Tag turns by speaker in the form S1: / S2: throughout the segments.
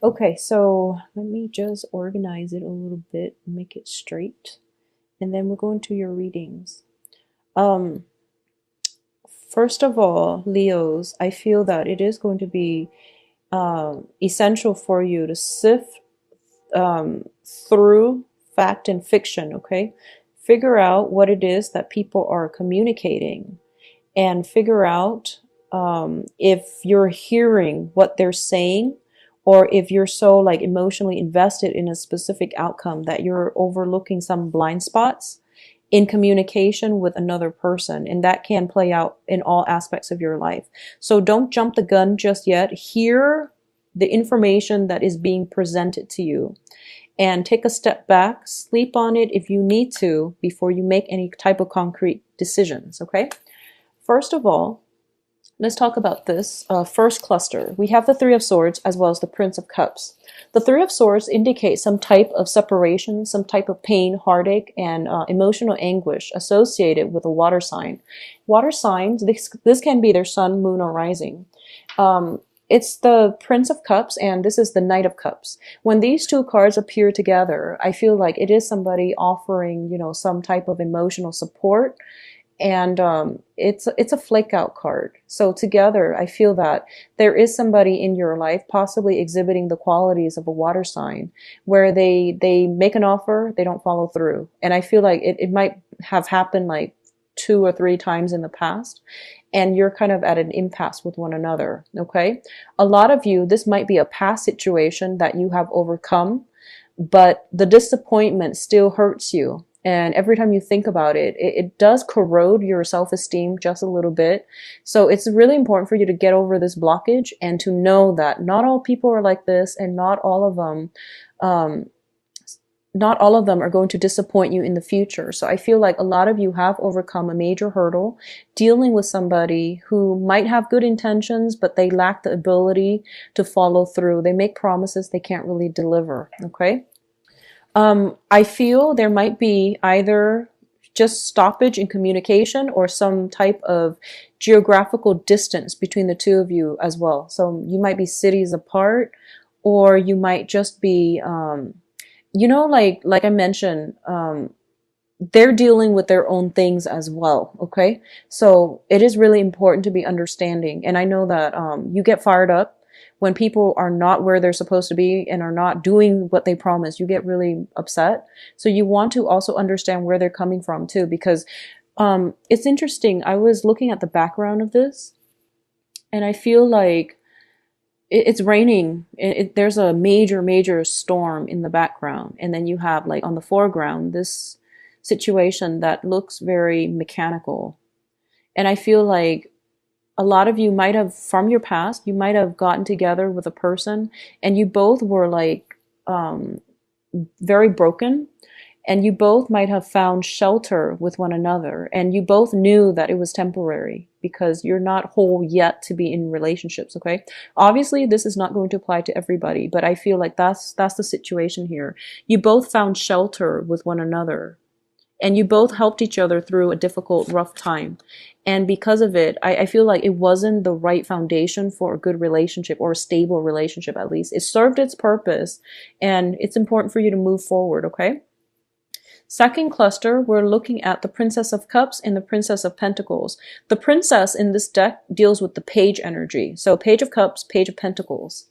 S1: Okay, so let me just organize it a little bit, make it straight, and then we'll go into your readings. Um, First of all, Leos, I feel that it is going to be essential for you to sift through fact and fiction, okay? Figure out what it is that people are communicating and figure out if you're hearing what they're saying or if you're so like emotionally invested in a specific outcome that you're overlooking some blind spots in communication with another person, and that can play out in all aspects of your life. So don't jump the gun just yet. Hear the information that is being presented to you and take a step back, sleep on it if you need to before you make any type of concrete decisions, okay? First of all, let's talk about this first cluster. We have the Three of Swords as well as the Prince of Cups. The Three of Swords indicates some type of separation, some type of pain, heartache, and emotional anguish associated with a water sign. Water signs, this can be their sun, moon, or rising. It's the Prince of Cups and this is the Knight of Cups. When these two cards appear together, I feel like it is somebody offering, some type of emotional support, and it's a flake out card. So together, I feel that there is somebody in your life possibly exhibiting the qualities of a water sign, where they make an offer, they don't follow through, and I feel like it might have happened like 2 or 3 times in the past, and you're kind of at an impasse with one another. Okay, a lot of you, this might be a past situation that you have overcome, but the disappointment still hurts you. And every time you think about it, it does corrode your self-esteem just a little bit. So it's really important for you to get over this blockage and to know that not all people are like this, and um, not all of them are going to disappoint you in the future. So I feel like a lot of you have overcome a major hurdle dealing with somebody who might have good intentions, but they lack the ability to follow through. They make promises they can't really deliver. Okay. I feel there might be either just stoppage in communication or some type of geographical distance between the two of you as well. So you might be cities apart, or you might just be, like I mentioned, they're dealing with their own things as well. Okay. So it is really important to be understanding. And I know that, you get fired up when people are not where they're supposed to be and are not doing what they promise. You get really upset. So you want to also understand where they're coming from too, because, it's interesting. I was looking at the background of this and I feel like it's raining. There's a major storm in the background. And then you have like on the foreground, this situation that looks very mechanical. And I feel like a lot of you might have, from your past, you might have gotten together with a person and you both were like, very broken, and you both might have found shelter with one another, and you both knew that it was temporary because you're not whole yet to be in relationships. Okay, obviously this is not going to apply to everybody, but I feel like that's the situation here. You both found shelter with one another, and you both helped each other through a difficult, rough time. And because of it, I feel like it wasn't the right foundation for a good relationship, or a stable relationship at least. It served its purpose, and it's important for you to move forward, okay? Second cluster, we're looking at the Princess of Cups and the Princess of Pentacles. The Princess in this deck deals with the Page energy. So Page of Cups, Page of Pentacles.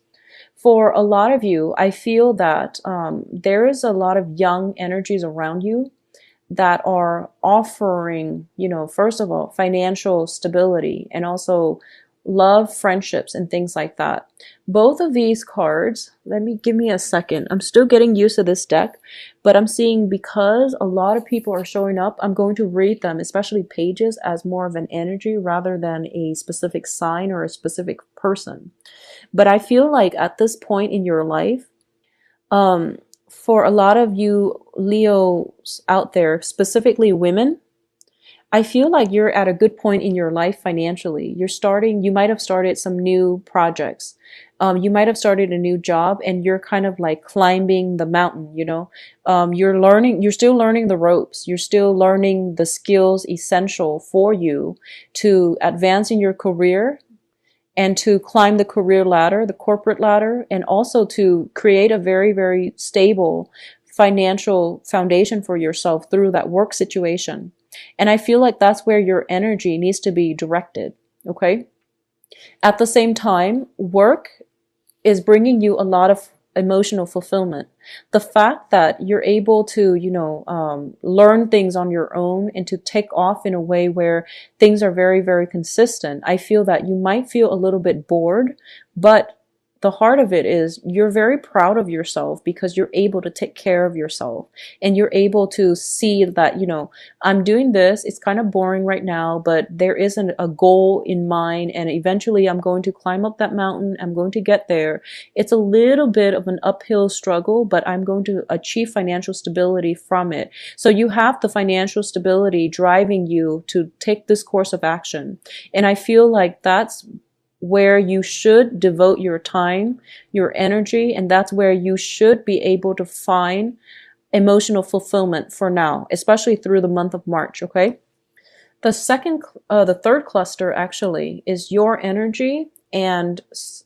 S1: For a lot of you, I feel that there is a lot of young energies around you that are offering, first of all, financial stability, and also love, friendships, and things like that. Both of these cards, give me a second. I'm still getting used to this deck, but I'm seeing, because a lot of people are showing up, I'm going to read them, especially pages, as more of an energy rather than a specific sign or a specific person. But I feel like at this point in your life, um, for a lot of you Leos out there, specifically women, I feel like you're at a good point in your life financially. You might have started some new projects. You might have started a new job, and you're kind of like climbing the mountain. You're still learning the ropes. You're still learning the skills essential for you to advance in your career, and to climb the career ladder, the corporate ladder, and also to create a very, very stable financial foundation for yourself through that work situation. And I feel like that's where your energy needs to be directed. Okay. At the same time, work is bringing you a lot of emotional fulfillment. The fact that you're able to, learn things on your own and to take off in a way where things are very, very consistent. I feel that you might feel a little bit bored, but the heart of it is you're very proud of yourself because you're able to take care of yourself and you're able to see that, I'm doing this. It's kind of boring right now, but there isn't a goal in mind. And eventually I'm going to climb up that mountain. I'm going to get there. It's a little bit of an uphill struggle, but I'm going to achieve financial stability from it. So you have the financial stability driving you to take this course of action. And I feel like that's where you should devote your time, your energy, and that's where you should be able to find emotional fulfillment for now, especially through the month of March, okay? The third cluster actually is your energy and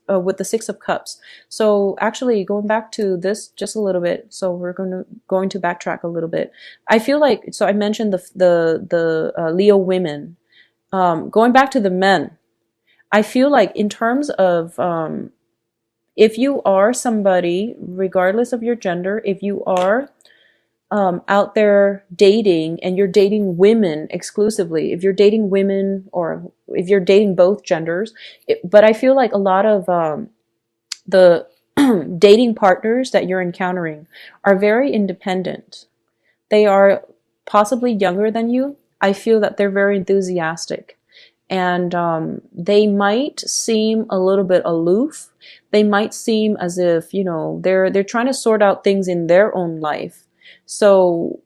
S1: with the Six of Cups. So actually going back to this just a little bit, so we're going to backtrack a little bit. I feel like, so I mentioned the Leo women. Going back to the men, I feel like in terms of if you are somebody, regardless of your gender, if you are out there dating and you're dating women exclusively, if you're dating women or if you're dating both genders, but I feel like a lot of the dating partners that you're encountering are very independent. They are possibly younger than you. I feel that they're very enthusiastic. And they might seem a little bit aloof. They might seem as if, they're trying to sort out things in their own life. So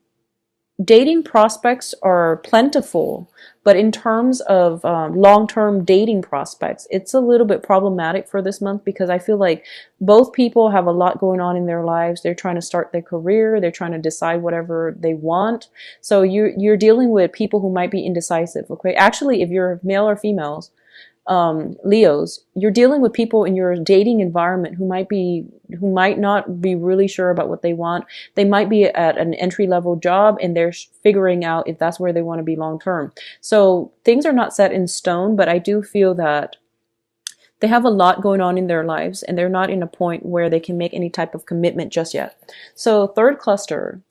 S1: dating prospects are plentiful, but in terms of long-term dating prospects, it's a little bit problematic for this month because I feel like both people have a lot going on in their lives. They're trying to start their career. They're trying to decide whatever they want. So you're dealing with people who might be indecisive. Okay, actually, if you're male or females, Leos, you're dealing with people in your dating environment who might not be really sure about what they want. They might be at an entry-level job and they're figuring out if that's where they want to be long term. So things are not set in stone, but I do feel that they have a lot going on in their lives and they're not in a point where they can make any type of commitment just yet. So third cluster.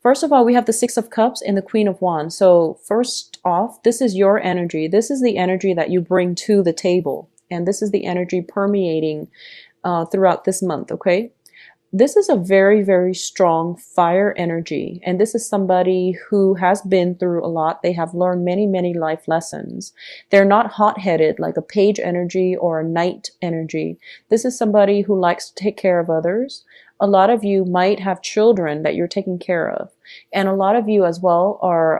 S1: First of all, we have the Six of Cups and the Queen of Wands. So first off, this is your energy. This is the energy that you bring to the table. And this is the energy permeating throughout this month, okay? This is a very, very strong fire energy. And this is somebody who has been through a lot. They have learned many, many life lessons. They're not hot-headed like a page energy or a knight energy. This is somebody who likes to take care of others. A lot of you might have children that you're taking care of. And a lot of you as well are,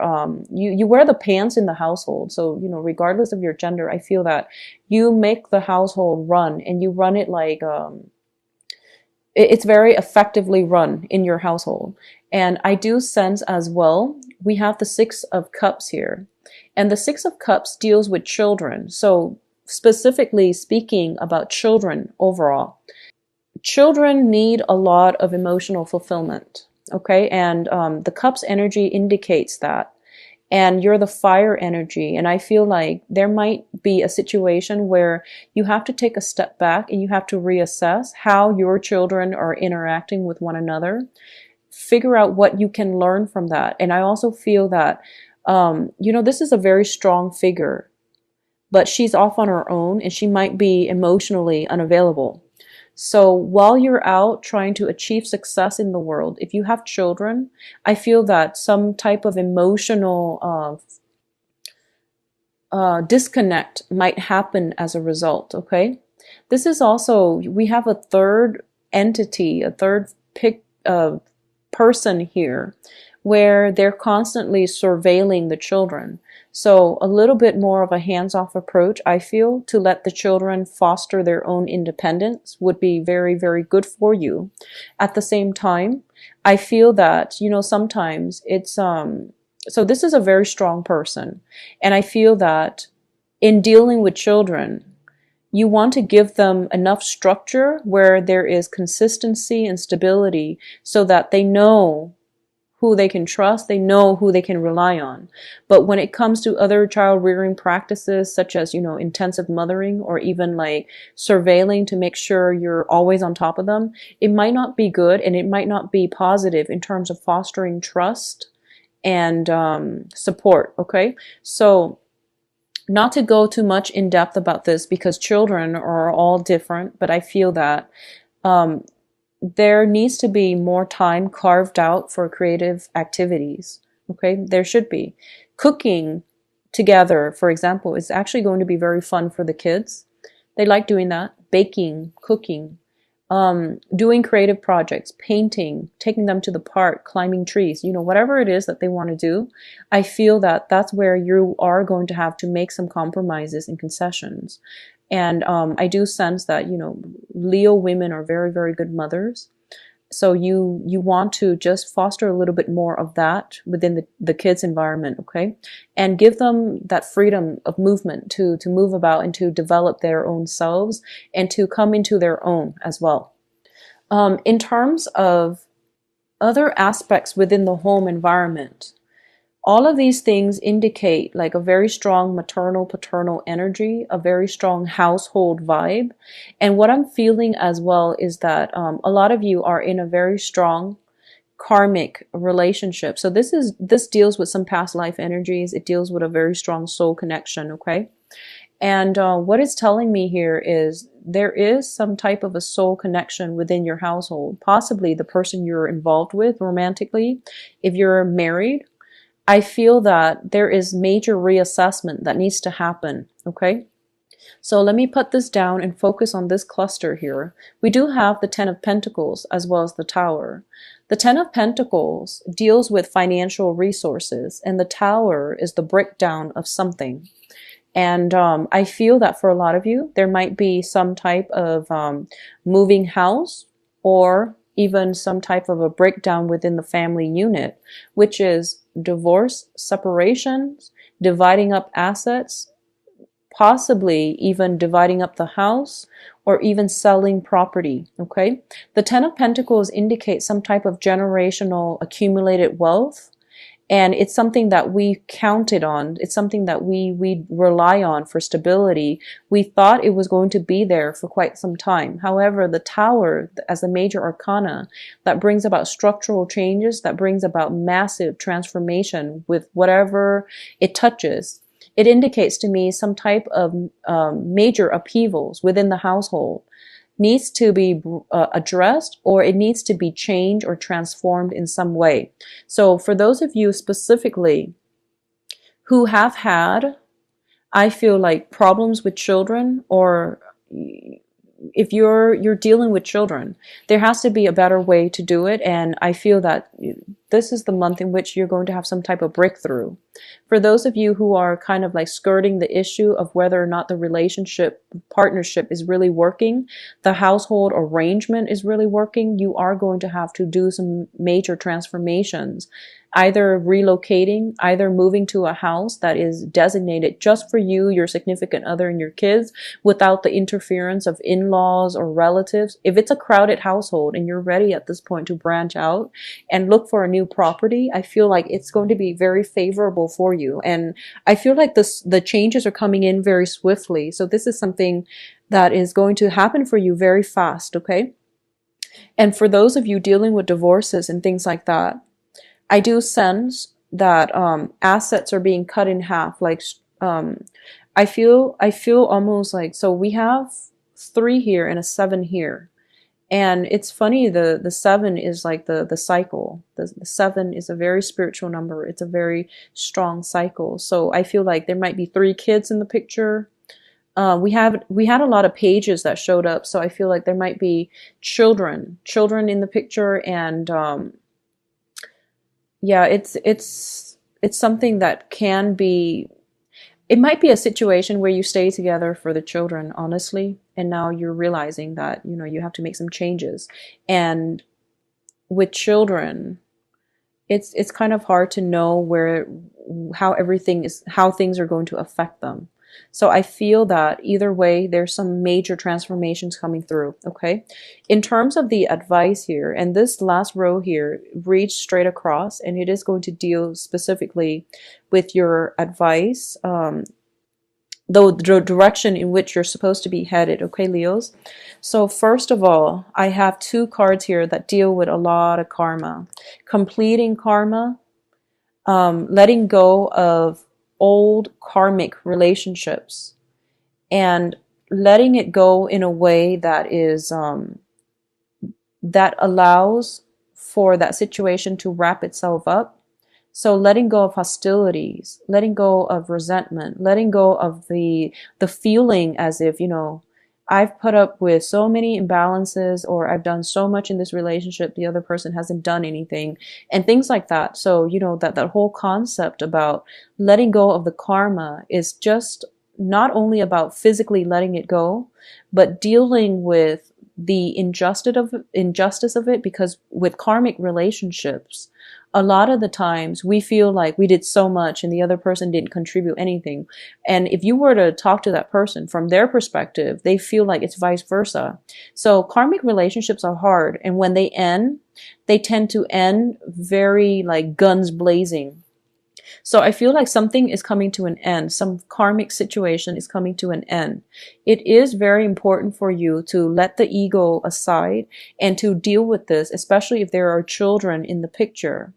S1: you wear the pants in the household. So, regardless of your gender, I feel that you make the household run and you run it like, it's very effectively run in your household. And I do sense as well, we have the Six of Cups here. And the Six of Cups deals with children. So specifically speaking about children overall. Children need a lot of emotional fulfillment, okay? And the Cups energy indicates that. And you're the fire energy. And I feel like there might be a situation where you have to take a step back and you have to reassess how your children are interacting with one another. Figure out what you can learn from that. And I also feel that, this is a very strong figure, but she's off on her own and she might be emotionally unavailable. So while you're out trying to achieve success in the world, if you have children, I feel that some type of emotional disconnect might happen as a result, okay? This is also, we have a third entity, a third person here where they're constantly surveilling the children. So a little bit more of a hands-off approach, I feel, to let the children foster their own independence would be very, very good for you. At the same time, I feel that, sometimes it's, so this is a very strong person. And I feel that in dealing with children, You want to give them enough structure where there is consistency and stability so that they know who they can trust, they know who they can rely on. But when it comes to other child rearing practices, such as, intensive mothering or even like surveilling to make sure you're always on top of them, it might not be good and it might not be positive in terms of fostering trust and support. Okay. So, not to go too much in depth about this because children are all different, but I feel that um, there needs to be more time carved out for creative activities. Okay, there should be. Cooking together, for example, is actually going to be very fun for the kids. They like doing that. Baking, cooking, doing creative projects, painting, taking them to the park, climbing trees, whatever it is that they want to do. I feel that that's where you are going to have to make some compromises and concessions. And I do sense that, Leo women are very, very good mothers. So you want to just foster a little bit more of that within the kids' environment, okay? And give them that freedom of movement to move about and to develop their own selves and to come into their own as well. In terms of other aspects within the home environment, all of these things indicate like a very strong maternal paternal energy, a very strong household vibe. And what I'm feeling as well is that a lot of you are in a very strong karmic relationship. So this deals with some past life energies. It deals with a very strong soul connection, okay? And what it's telling me here is there is some type of a soul connection within your household, possibly the person you're involved with romantically. If you're married, I feel that there is major reassessment that needs to happen, okay? So let me put this down and focus on this cluster here. We do have the Ten of Pentacles as well as the Tower. The Ten of Pentacles deals with financial resources, and the Tower is the breakdown of something. And I feel that for a lot of you, there might be some type of moving house or even some type of a breakdown within the family unit, which is divorce, separations, dividing up assets, possibly even dividing up the house or even selling property, okay? The Ten of Pentacles indicates some type of generational accumulated wealth. And it's something that we counted on. It's something that we rely on for stability. We thought it was going to be there for quite some time. However, the Tower, as a major arcana, that brings about structural changes, that brings about massive transformation with whatever it touches. It indicates to me some type of major upheavals within the household needs to be addressed, or it needs to be changed or transformed in some way. So for those of you specifically who have had, I feel like problems with children, or if you're dealing with children, there has to be a better way to do it. And I feel that this is the month in which you're going to have some type of breakthrough. For those of you who are kind of like skirting the issue of whether or not the relationship partnership is really working, the household arrangement is really working, you are going to have to do some major transformations. Either relocating, either moving to a house that is designated just for you, your significant other, and your kids without the interference of in-laws or relatives. If it's a crowded household and you're ready at this point to branch out and look for a new property, I feel like it's going to be very favorable for you. And I feel like the changes are coming in very swiftly. So this is something that is going to happen for you very fast, okay? And for those of you dealing with divorces and things like that, I do sense that assets are being cut in half. Like I feel almost like, so we have 3 here and a 7 here. And it's funny, the 7 is like the cycle. The 7 is a very spiritual number. It's a very strong cycle. So I feel like there might be 3 kids in the picture. We had a lot of pages that showed up. So I feel like there might be children in the picture. And yeah, it's something that can be, it might be a situation where you stay together for the children, honestly, and now you're realizing that, you have to make some changes. And with children, it's kind of hard to know how things are going to affect them. So I feel that either way, there's some major transformations coming through, okay? In terms of the advice here, and this last row here reads straight across, and it is going to deal specifically with your advice, the direction in which you're supposed to be headed, okay, Leos? So first of all, I have two cards here that deal with a lot of karma. Completing karma, letting go of old karmic relationships, and letting it go in a way that is that allows for that situation to wrap itself up. So letting go of hostilities, letting go of resentment, letting go of the feeling as if, I've put up with so many imbalances, or I've done so much in this relationship, the other person hasn't done anything, and things like that. So, that whole concept about letting go of the karma is just not only about physically letting it go, but dealing with the injustice of it, because with karmic relationships, a lot of the times we feel like we did so much and the other person didn't contribute anything. And if you were to talk to that person from their perspective, they feel like it's vice versa. So karmic relationships are hard. And when they end, they tend to end very like guns blazing. So I feel like something is coming to an end. Some karmic situation is coming to an end. It is very important for you to let the ego aside and to deal with this, especially if there are children in the picture.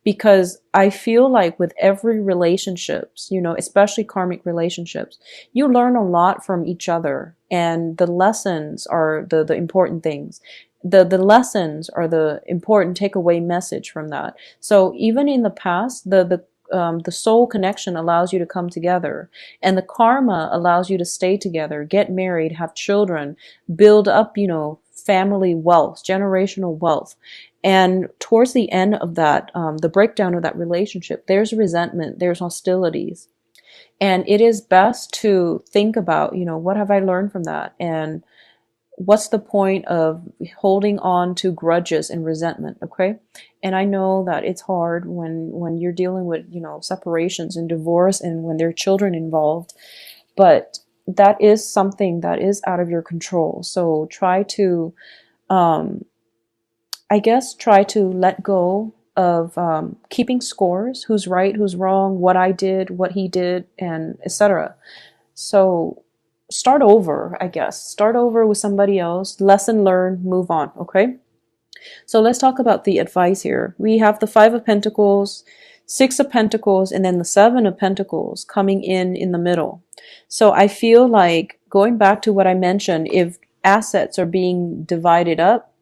S1: Because I feel like with every relationships, especially karmic relationships, you learn a lot from each other, and the lessons are the important things. The lessons are the important takeaway message from that. So even in the past, the soul connection allows you to come together, and the karma allows you to stay together, get married, have children, build up, family wealth, generational wealth. And towards the end of that, the breakdown of that relationship, there's resentment, there's hostilities. And it is best to think about, what have I learned from that? And what's the point of holding on to grudges and resentment, okay? And I know that it's hard when you're dealing with, separations and divorce and when there are children involved, but that is something that is out of your control. So try to, try to let go of keeping scores, who's right, who's wrong, what I did, what he did, and etc. So start over, Start over with somebody else, lesson learned, move on, okay? So let's talk about the advice here. We have the Five of Pentacles, Six of Pentacles, and then the Seven of Pentacles coming in the middle. So I feel like, going back to what I mentioned, if assets are being divided up,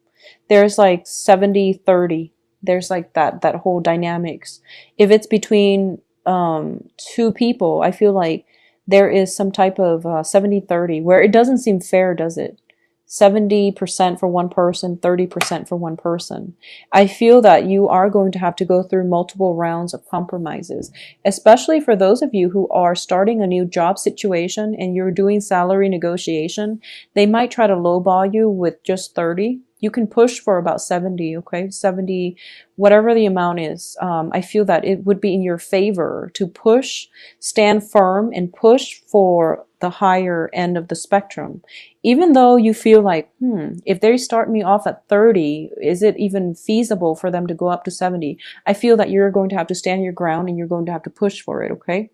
S1: there's like 70-30. There's like that whole dynamics. If it's between two people, I feel like there is some type of 70-30 where it doesn't seem fair, does it? 70% for one person, 30% for one person. I feel that you are going to have to go through multiple rounds of compromises, especially for those of you who are starting a new job situation and you're doing salary negotiation. They might try to lowball you with just 30. You can push for about 70, okay? 70, whatever the amount is. I feel that it would be in your favor to push, stand firm, and push for the higher end of the spectrum. Even though you feel like, if they start me off at 30, is it even feasible for them to go up to 70? I feel that you're going to have to stand your ground and you're going to have to push for it, okay?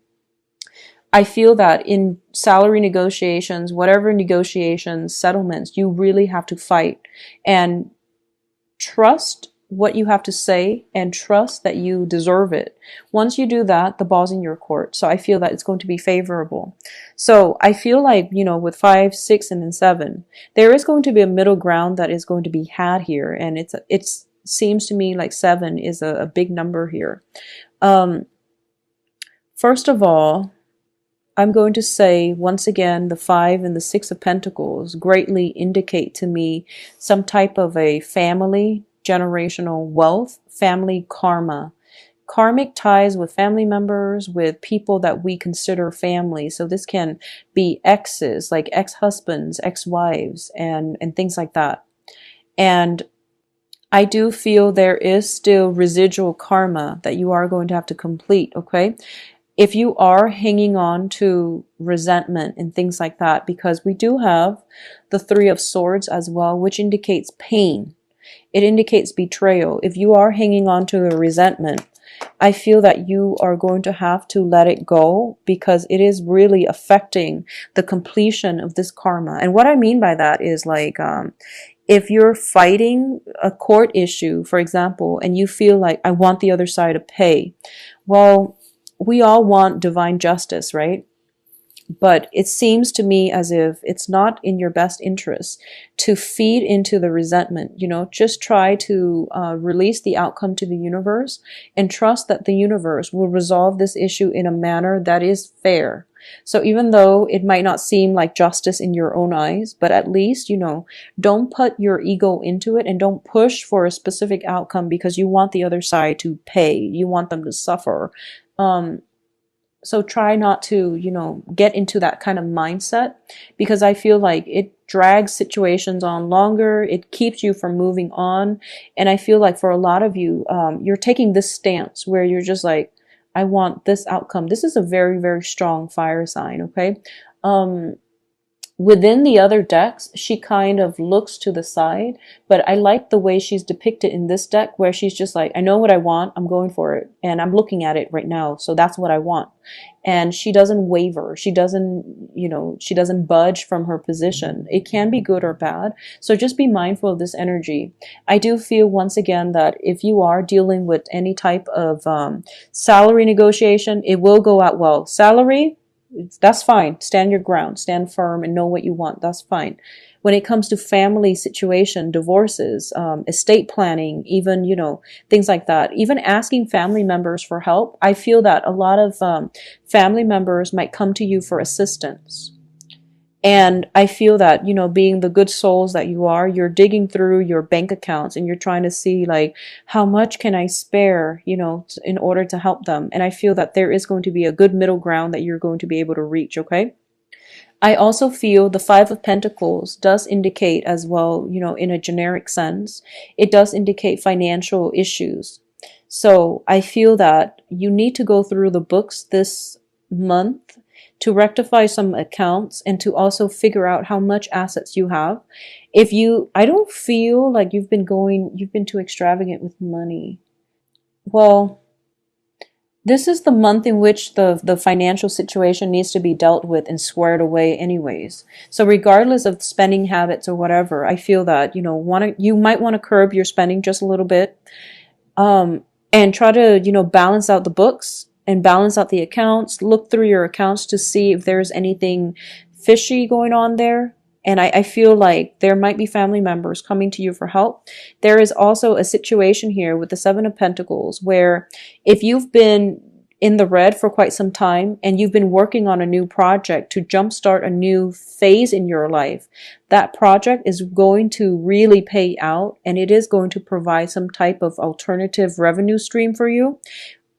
S1: I feel that in salary negotiations, whatever negotiations, settlements, you really have to fight and trust what you have to say and trust that you deserve it. Once you do that, the ball's in your court. So I feel that it's going to be favorable. So I feel like, with 5, 6, and then 7, there is going to be a middle ground that is going to be had here. And it seems to me like 7 is a big number here. First of all, I'm going to say, once again, the 5 and the 6 of Pentacles greatly indicate to me some type of a family, generational wealth, family karma. Karmic ties with family members, with people that we consider family. So this can be exes, like ex-husbands, ex-wives, and things like that. And I do feel there is still residual karma that you are going to have to complete, okay? if you are hanging on to resentment and things like that, because we do have the Three of Swords as well, which indicates pain. It indicates betrayal. If you are hanging on to the resentment, I feel that you are going to have to let it go, because it is really affecting the completion of this karma. And what I mean by that is like, if you're fighting a court issue, for example, and you feel like, I want the other side to pay. Well, we all want divine justice, right? But it seems to me as if it's not in your best interest to feed into the resentment. You know, just try to release the outcome to the universe and trust that the universe will resolve this issue in a manner that is fair. So even though it might not seem like justice in your own eyes, but at least, you know, don't put your ego into it and don't push for a specific outcome because you want the other side to pay. You want them to suffer. So try not to, you know, get into that kind of mindset, because I feel like it drags situations on longer. It keeps you from moving on. And I feel like for a lot of you, you're taking this stance where you're just like, I want this outcome. This is a very, very strong fire sign, okay? Within the other decks, she kind of looks to the side, but I like the way she's depicted in this deck, where she's just like, I know what I want, I'm going for it, and I'm looking at it right now, so that's what I want. And she doesn't waver. She doesn't, you know, she doesn't budge from her position. It can be good or bad, so just be mindful of this energy. I do feel, once again, that if you are dealing with any type of salary negotiation, it will go out well. Salary, that's fine. Stand your ground, stand firm, and know what you want. That's fine. When it comes to family situation, divorces, estate planning, even, you know, things like that, even asking family members for help, I feel that a lot of family members might come to you for assistance. And I feel that, you know, being the good souls that you are, you're digging through your bank accounts and you're trying to see, like, how much can I spare, you know, in order to help them. And I feel that there is going to be a good middle ground that you're going to be able to reach, okay? I also feel the Five of Pentacles does indicate as well, you know, in a generic sense, it does indicate financial issues. So I feel that you need to go through the books this month to rectify some accounts and to also figure out how much assets you have. I don't feel like you've been too extravagant with money. Well, this is the month in which the financial situation needs to be dealt with and squared away anyways. So regardless of spending habits or whatever, I feel that, you know, you might want to curb your spending just a little bit, and try to, you know, balance out the books and balance out the accounts. Look through your accounts to see if there's anything fishy going on there. And I feel like there might be family members coming to you for help. There is also a situation here with the Seven of Pentacles where if you've been in the red for quite some time and you've been working on a new project to jumpstart a new phase in your life, that project is going to really pay out and it is going to provide some type of alternative revenue stream for you.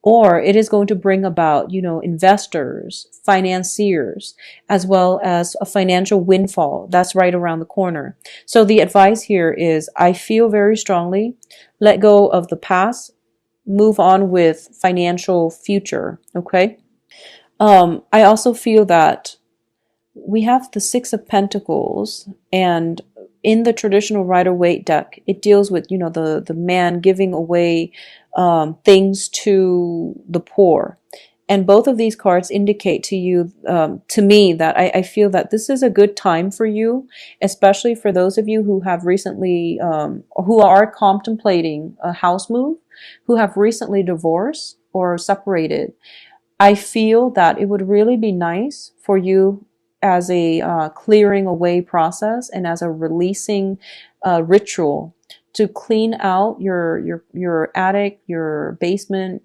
S1: Or it is going to bring about, you know, investors, financiers, as well as a financial windfall that's right around the corner. So the advice here is, I feel very strongly, let go of the past, move on with financial future, okay? I also feel that we have the Six of Pentacles, and in the traditional Rider-Waite deck, it deals with, you know, the man giving away things to the poor. And both of these cards indicate to you, to me, that I feel that this is a good time for you, especially for those of you who have recently, who are contemplating a house move, who have recently divorced or separated. I feel that it would really be nice for you as a clearing away process and as a releasing ritual to clean out your attic, your basement,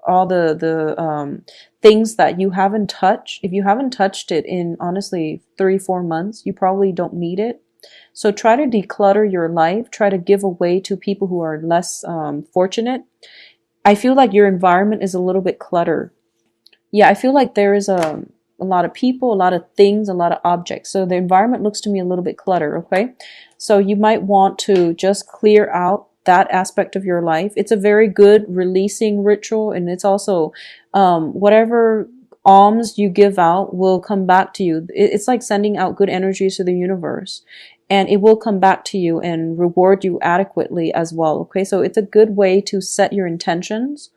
S1: all the things that you haven't touched. If you haven't touched it in, honestly, 3-4 months, you probably don't need it. So try to declutter your life. Try to give away to people who are less fortunate. I feel like your environment is a little bit cluttered. Yeah, I feel like there is a lot of people, a lot of things, a lot of objects. So the environment looks to me a little bit cluttered, okay? So you might want to just clear out that aspect of your life. It's a very good releasing ritual, and it's also whatever alms you give out will come back to you. It's like sending out good energies to the universe, and it will come back to you and reward you adequately as well. Okay, so it's a good way to set your intentions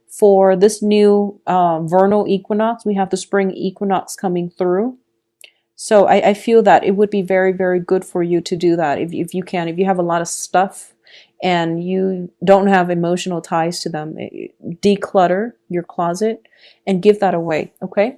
S1: for this new vernal equinox. We have the spring equinox coming through. So I feel that it would be very, very good for you to do that if you can. If you have a lot of stuff and you don't have emotional ties to them, declutter your closet and give that away, okay?